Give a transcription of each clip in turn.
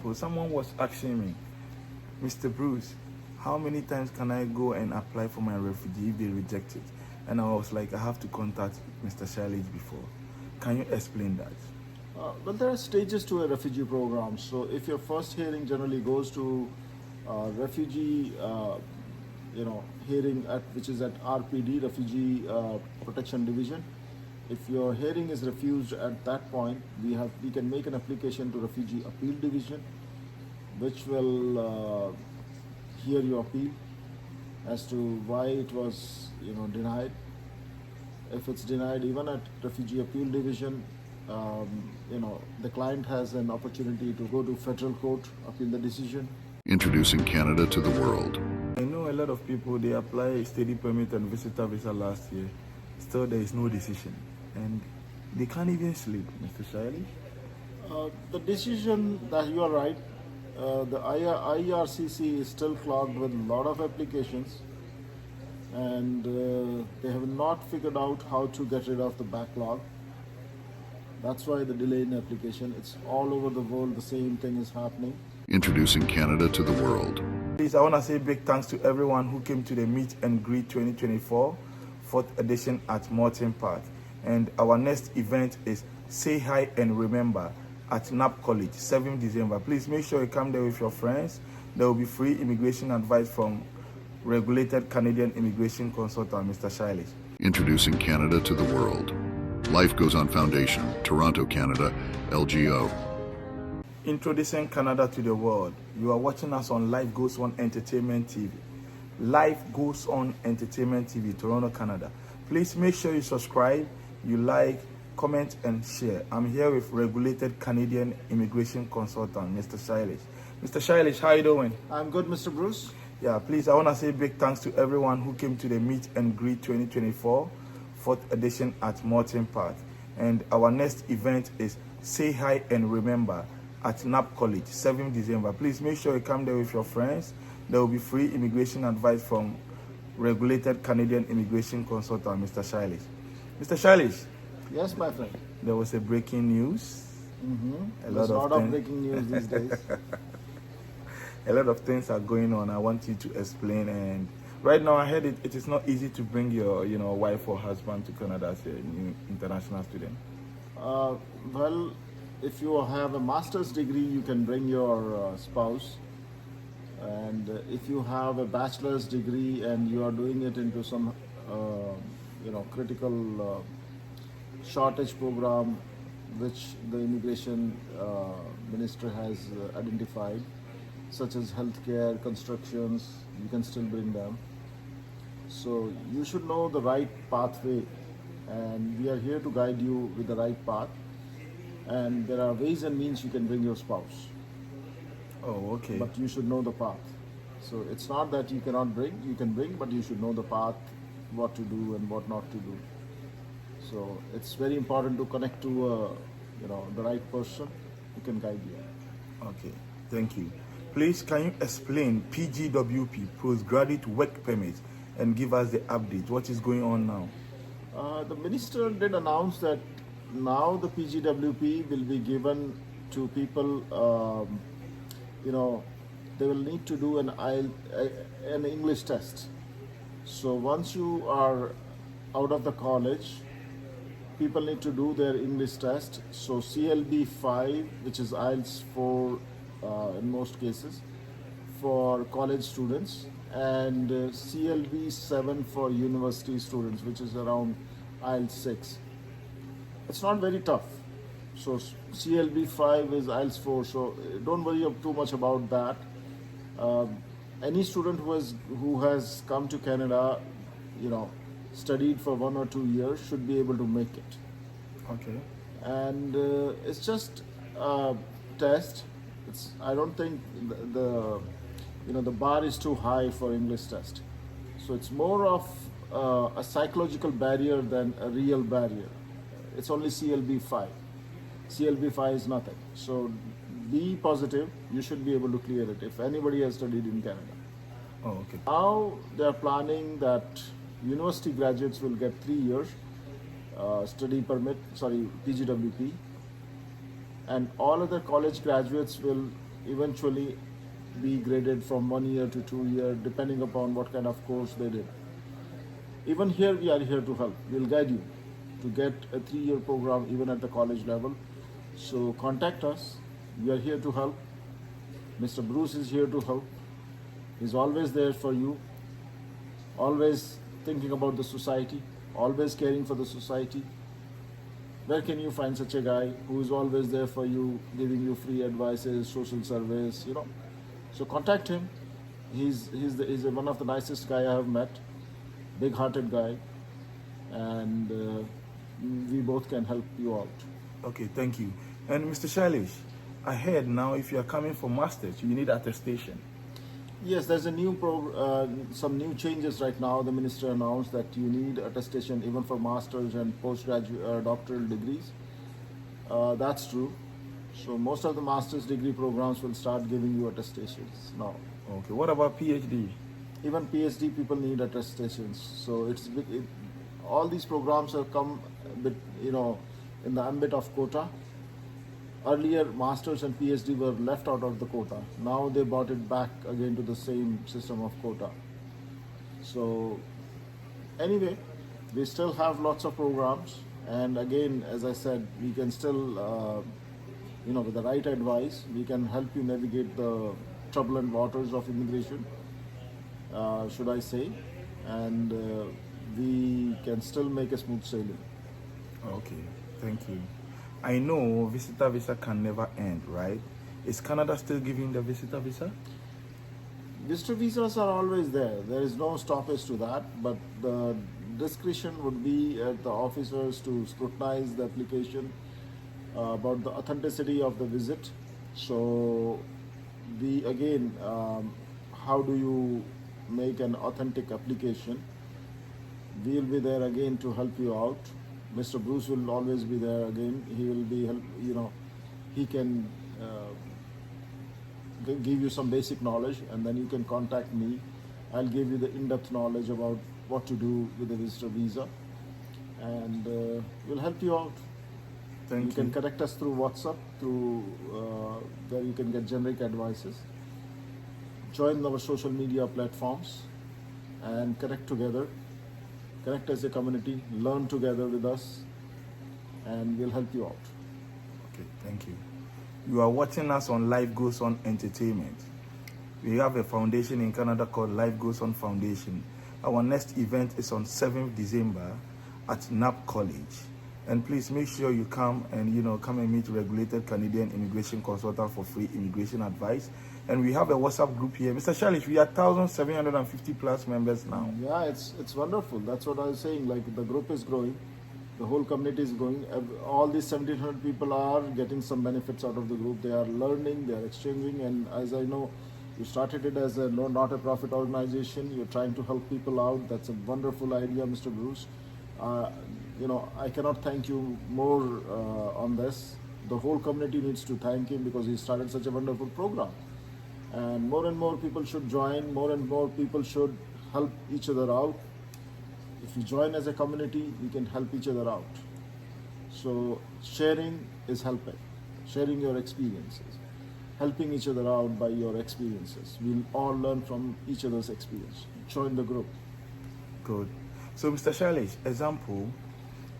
So someone was asking me, Mr. Bruce, how many times can I go and apply for my refugee if they reject it? And I was like, I have to contact Mr. Shailesh before. Can you explain that? Well, there are stages to a refugee program. So if your first hearing generally goes to refugee, hearing at which is at RPD, Refugee Protection Division. If your hearing is refused at that point, we can make an application to Refugee Appeal Division, which will hear your appeal as to why it was denied. If it's denied, even at Refugee Appeal Division, the client has an opportunity to go to federal court, appeal the decision. Introducing Canada to the world. I know a lot of people, they apply study permit and visitor visa last year. Still, there is no decision. And they can't even sleep, Mr. Shailesh. The decision that you are right, the IRCC is still clogged with a lot of applications, and they have not figured out how to get rid of the backlog. That's why the delay in application. It's all over the world, the same thing is happening. Introducing Canada to the world. Please, I want to say big thanks to everyone who came to the Meet and Greet 2024 4th edition at Morton Park. And our next event is Say Hi and Remember at NAP College, 7th December. Please make sure you come there with your friends. There will be free immigration advice from regulated Canadian immigration consultant, Mr. Shailesh. Introducing Canada to the world. Life Goes On Foundation, Toronto, Canada, LGO. Introducing Canada to the world. You are watching us on Life Goes On Entertainment TV. Life Goes On Entertainment TV, Toronto, Canada. Please make sure you subscribe, you like, comment, and share. I'm here with regulated Canadian immigration consultant, Mr. Shailesh. Mr. Shailesh, how are you doing? I'm good, Mr. Bruce. Yeah, please, I want to say big thanks to everyone who came to the Meet and Greet 2024 4th edition at Morton Park. And our next event is Say Hi and Remember at NAP College, 7th December. Please make sure you come there with your friends. There will be free immigration advice from regulated Canadian immigration consultant, Mr. Shailesh. Mr. Shailesh. Yes, my friend. There was a breaking news. There's a lot of breaking news these days. A lot of things are going on. I want you to explain. And right now, I heard it is not easy to bring your, wife or husband to Canada as a new international student. Well, if you have a master's degree, you can bring your spouse. And if you have a bachelor's degree and you are doing it into some, critical shortage program, which the immigration minister has identified, such as healthcare, constructions, you can still bring them. So you should know the right pathway, and we are here to guide you with the right path. And there are ways and means you can bring your spouse. Oh, okay. But you should know the path. So it's not that you cannot bring, you can bring, but you should know the path, what to do and what not to do. So it's very important to connect to the right person who can guide you. Okay, thank you. Please, can you explain PGWP, Postgraduate Work Permit, and give us the update? What is going on now? The minister did announce that now the PGWP will be given to people, they will need to do an English test. So once you are out of the college, people need to do their English test. So CLB 5, which is IELTS 4 in most cases, for college students, and CLB 7 for university students, which is around IELTS 6. It's not very tough. So CLB 5 is IELTS 4, so don't worry too much about that. Any student who has come to Canada, studied for 1 or 2 years should be able to make it. Okay. And it's just a test. I don't think the bar is too high for English test. So it's more of a psychological barrier than a real barrier. It's only CLB 5. CLB 5 is nothing. So be positive. You should be able to clear it if anybody has studied in Canada. Oh, okay. Now they are planning that university graduates will get 3 years PGWP, and all other college graduates will eventually be graded from 1 year to 2 year, depending upon what kind of course they did. Even here, we are here to help. We'll guide you to get a 3-year program even at the college level. So contact us. We are here to help. Mr. Bruce is here to help. He's always there for you, always thinking about the society, always caring for the society. Where can you find such a guy who is always there for you, giving you free advices, social service, you know? So contact him. He's one of the nicest guy I have met, big-hearted guy, and we both can help you out. Okay, thank you. And Mr. Shailesh, I heard now if you are coming for masters, you need attestation. Yes, there's a new some new changes right now. The minister announced that you need attestation even for masters and postgraduate doctoral degrees. That's true. So most of the master's degree programs will start giving you attestations now. Okay, what about PhD? Even PhD people need attestations. So all these programs have come, in the ambit of quota. Earlier, masters and PhD were left out of the quota. Now they brought it back again to the same system of quota. So anyway, we still have lots of programs, and again, as I said, we can still, with the right advice, we can help you navigate the turbulent waters of immigration, should I say, and we can still make a smooth sailing. Okay, thank you. I know visitor visa can never end, right? Is Canada still giving the visitor visa? Visitor visas are always there. There is no stoppage to that, but the discretion would be at the officers to scrutinize the application about the authenticity of the visit. So, how do you make an authentic application? We'll be there again to help you out. Mr. Bruce will always be there again. He will be, he can give you some basic knowledge, and then you can contact me. I'll give you the in-depth knowledge about what to do with the visitor visa, and we'll help you out. Thank you. You can connect us through WhatsApp, where you can get generic advices. Join our social media platforms and connect together. Connect as a community, learn together with us, and we'll help you out. Okay, thank you. You are watching us on Life Goes On Entertainment. We have a foundation in Canada called Life Goes On Foundation. Our next event is on 7th December at NAP College. And please make sure you come and meet regulated Canadian immigration consultant for free immigration advice. And we have a WhatsApp group here. Mr. Shalish, we are 1,750 plus members now. Yeah, it's wonderful. That's what I was saying. Like, the group is growing, the whole community is growing. All these 1,700 people are getting some benefits out of the group. They are learning, they are exchanging, and as I know, you started it as a not a profit organization. You're trying to help people out. That's a wonderful idea, Mr. Bruce. I cannot thank you more on this. The whole community needs to thank him because he started such a wonderful program. And more people should join. More and more people should help each other out. If you join as a community, we can help each other out. So sharing is helping. Sharing your experiences. Helping each other out by your experiences. We'll all learn from each other's experience. Join the group. Good. So, Mr. Shalish, example,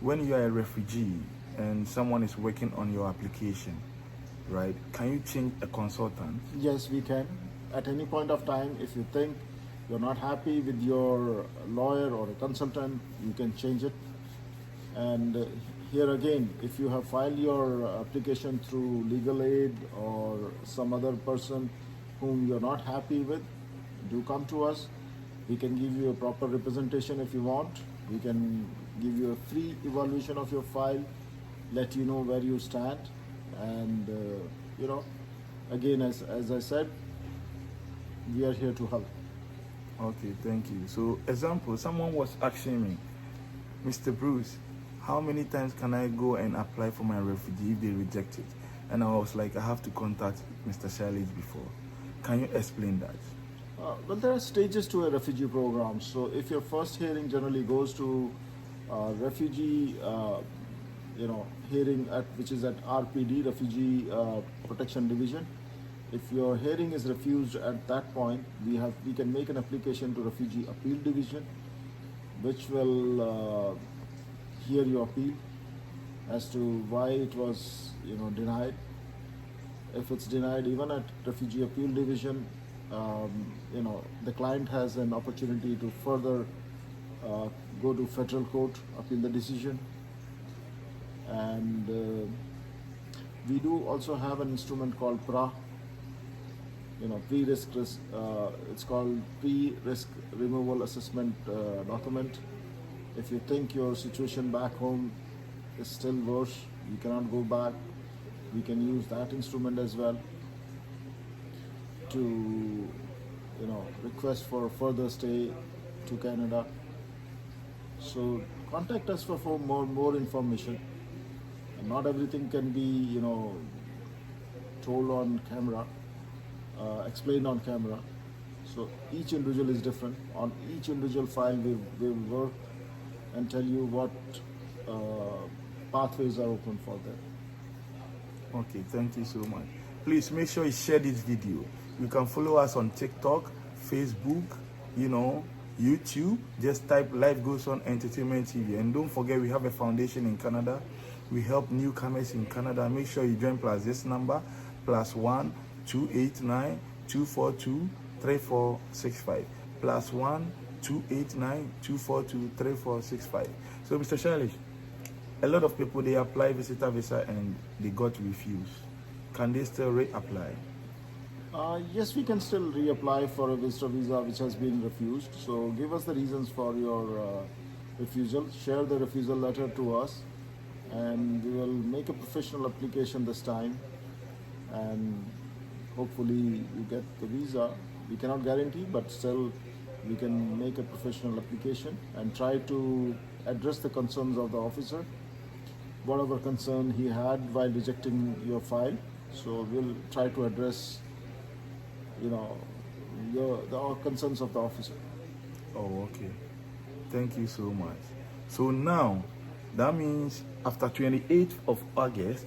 when you are a refugee and someone is working on your application, right, can you change a consultant? Yes, we can. At any point of time, if you think you're not happy with your lawyer or a consultant, you can change it. And here again, if you have filed your application through legal aid or some other person whom you're not happy with, do come to us. We can give you a proper representation if you want. We can give you a free evaluation of your file, let you know where you stand, and again, as I said, we are here to help. Okay, thank you. So, example, someone was asking me, Mr. Bruce, how many times can I go and apply for my refugee if they reject it? And I was like, I have to contact Mr. Shalish before. Can you explain that? Well, there are stages to a refugee program. So if your first hearing generally goes to refugee, hearing which is at RPD, Refugee Protection Division, If your hearing is refused at that point, we can make an application to Refugee Appeal Division, which will hear your appeal as to why it was denied. If it's denied even at Refugee Appeal Division, the client has an opportunity to further go to federal court, appeal the decision. And we do also have an instrument called PRA, pre-risk, it's called pre-risk removal assessment document. If you think your situation back home is still worse, you cannot go back, we can use that instrument as well to request for further stay to Canada. So contact us for more information. And not everything can be told on camera, explained on camera. So each individual is different. On each individual file we will work and tell you what pathways are open for them. Okay, thank you so much. Please make sure you share this video. You can follow us on TikTok, Facebook, YouTube. Just type Life Goes On Entertainment TV. And don't forget, we have a foundation in Canada. We help newcomers in Canada. Make sure you join plus this number, +1 289 242 3465. +1 289 242 3465. So, Mr. Shalish, a lot of people, they apply visitor visa and they got refused. Can they still reapply? Yes, we can still reapply for a visitor visa which has been refused. So give us the reasons for your refusal. Share the refusal letter to us, and we will make a professional application this time. And hopefully you get the visa. We cannot guarantee, but still we can make a professional application and try to address the concerns of the officer, whatever concern he had while rejecting your file. So we'll try to address the concerns of the officer. Oh, okay. Thank you so much. So now, that means after 28th of August,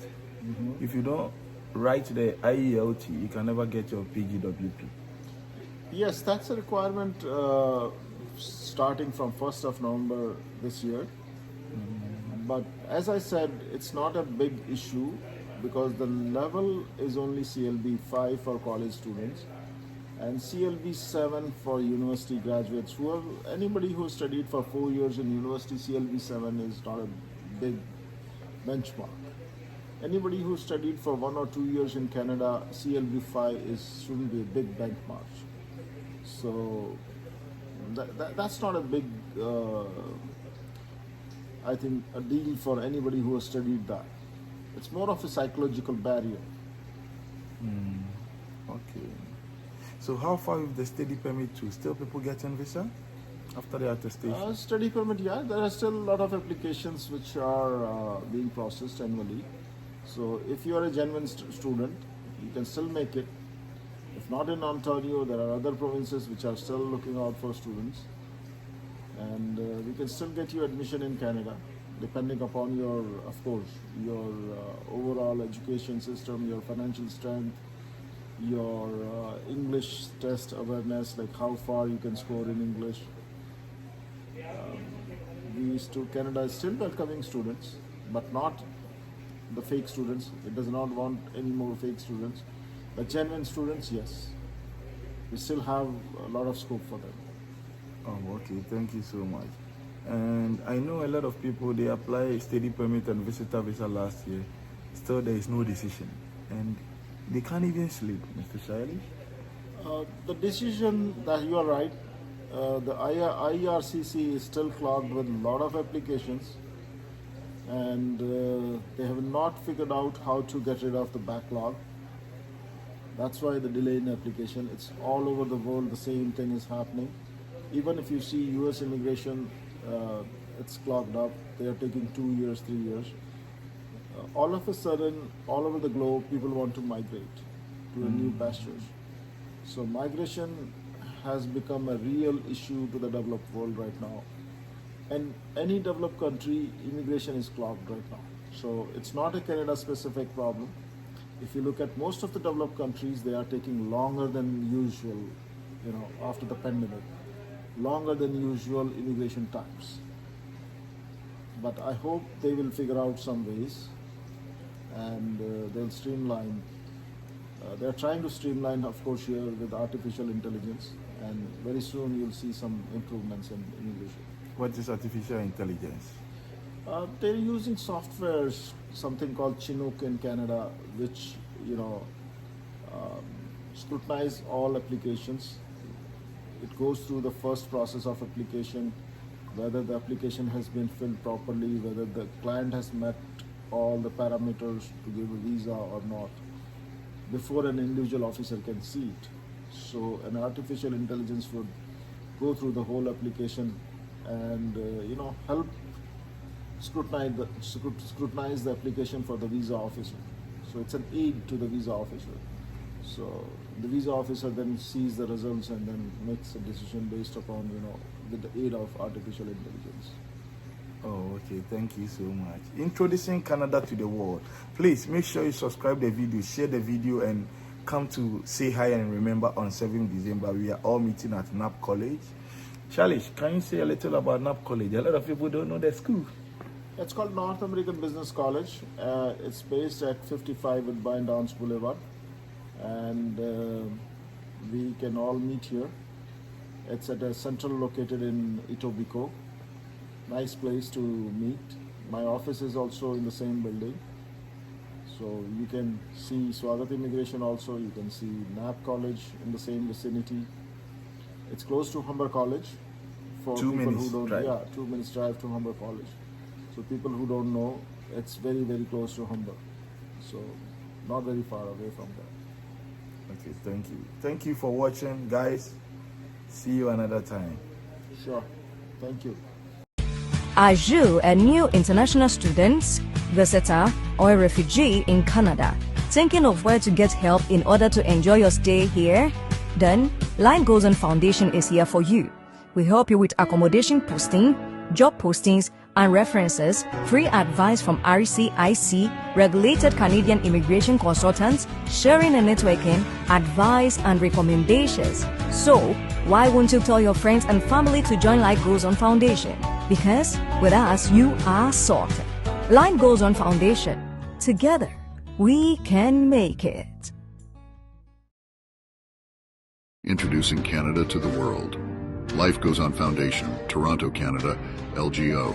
if you don't write the IELT, you can never get your PGWP. Yes, that's a requirement starting from 1st of November this year. But as I said, it's not a big issue because the level is only CLB 5 for college students and CLB 7 for university graduates. Anybody who studied for 4 years in university, CLB 7 is not a big benchmark. Anybody who studied for 1 or 2 years in Canada, CLB 5 shouldn't be a big benchmark. So that's not a big, I think, a deal for anybody who has studied that. It's more of a psychological barrier. Okay. So how far with the study permit too? Still people getting visa after the attestation? Study permit, yeah. There are still a lot of applications which are being processed annually. So if you are a genuine student, you can still make it. If not in Ontario, there are other provinces which are still looking out for students. And we can still get you admission in Canada, depending upon your overall education system, your financial strength, your English test awareness, like how far you can score in English. Canada is still welcoming students, but not the fake students. It does not want any more fake students. But genuine students, yes. We still have a lot of scope for them. Oh, okay. Thank you so much. And I know a lot of people, they apply study permit and visitor visa last year. Still, there is no decision. And they can't even sleep, Mr. Shiley. The decision, that you are right, the IRCC is still clogged with a lot of applications, and they have not figured out how to get rid of the backlog. That's why the delay in application. It's all over the world, the same thing is happening. Even if you see US immigration, it's clogged up. They are taking 2 years, 3 years. All of a sudden, all over the globe, people want to migrate to a new pastures. So migration has become a real issue to the developed world right now. And any developed country, immigration is clogged right now. So it's not a Canada-specific problem. If you look at most of the developed countries, they are taking longer than usual, after the pandemic, longer than usual immigration times. But I hope they will figure out some ways, and they'll streamline. They're trying to streamline, of course, here with artificial intelligence, and very soon you'll see some improvements in immigration. What is artificial intelligence? They're using softwares, something called Chinook in Canada, which scrutinize all applications. It goes through the first process of application, whether the application has been filled properly, whether the client has met all the parameters to give a visa or not, before an individual officer can see it. So an artificial intelligence would go through the whole application and help scrutinize the application for the visa officer. So it's an aid to the visa officer. So the visa officer then sees the results and then makes a decision based upon, with the aid of artificial intelligence. Oh, okay. Thank you so much. Introducing Canada to the world. Please make sure you subscribe the video, share the video, and come to say hi and remember on 7th December. We are all meeting at NAP College. Charlie, can you say a little about NAP College? A lot of people don't know the school. It's called North American Business College. It's based at 55 Woodbine Downs Boulevard, and we can all meet here. It's at a central located in Etobicoke. Nice place to meet. My office is also in the same building, so you can see Swagat Immigration also. You can see NAP College in the same vicinity. It's close to Humber College. For 2 people minutes who don't, drive. 2 minutes drive to Humber College. So people who don't know, it's very, very close to Humber. So not very far away from there. Okay, thank you. Thank you for watching, guys. See you another time. Sure. Thank you. Are you a new international student, visitor, or a refugee in Canada? Thinking of where to get help in order to enjoy your stay here? Then, Line Goes On Foundation is here for you. We help you with accommodation posting, job postings, and references, free advice from RCIC, regulated Canadian immigration consultants, sharing and networking, advice and recommendations. So, why won't you tell your friends and family to join Line Goes On Foundation? Because with us, you are sorted. Line Goes On Foundation. Together, we can make it. Introducing Canada to the world. Life Goes On Foundation, Toronto, Canada, LGO.